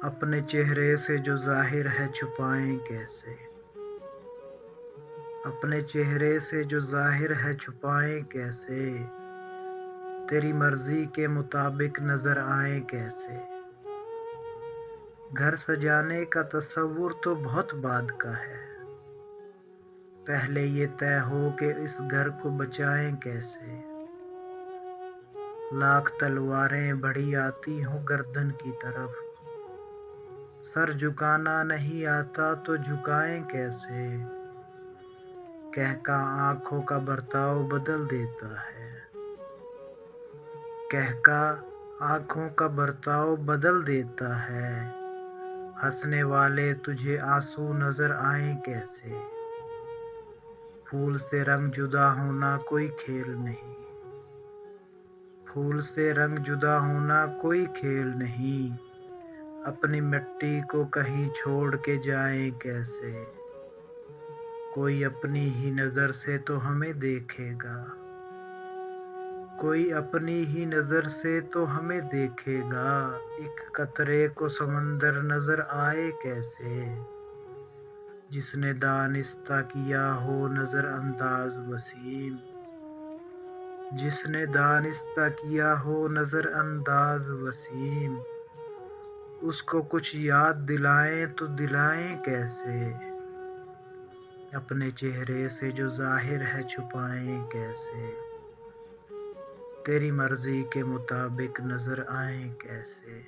اپنے چہرے سے جو ظاہر ہے چھپائیں کیسے؟ اپنے چہرے سے جو ظاہر ہے چھپائیں کیسے؟ تیری مرضی کے مطابق نظر آئیں کیسے؟ گھر سجانے کا تصور تو بہت بعد کا ہے، پہلے یہ طے ہو کہ اس گھر کو بچائیں کیسے؟ لاکھ تلواریں بڑھی آتی ہوں گردن کی طرف، سر جھکانا نہیں آتا تو جھکائیں کیسے؟ کہکا آنکھوں کا برتاؤ بدل دیتا ہے، کہکا آنکھوں کا برتاؤ بدل دیتا ہے، ہنسنے والے تجھے آنسو نظر آئیں کیسے؟ پھول سے رنگ جدا ہونا کوئی کھیل نہیں، پھول سے رنگ جدا ہونا کوئی کھیل نہیں، اپنی مٹی کو کہیں چھوڑ کے جائیں کیسے؟ کوئی اپنی ہی نظر سے تو ہمیں دیکھے گا، کوئی اپنی ہی نظر سے تو ہمیں دیکھے گا، ایک قطرے کو سمندر نظر آئے کیسے؟ جس نے دانستہ کیا ہو نظر انداز وسیم، جس نے دانستہ کیا ہو نظر انداز وسیم، اس کو کچھ یاد دلائیں تو دلائیں کیسے؟ اپنے چہرے سے جو ظاہر ہے چھپائیں کیسے؟ تیری مرضی کے مطابق نظر آئیں کیسے؟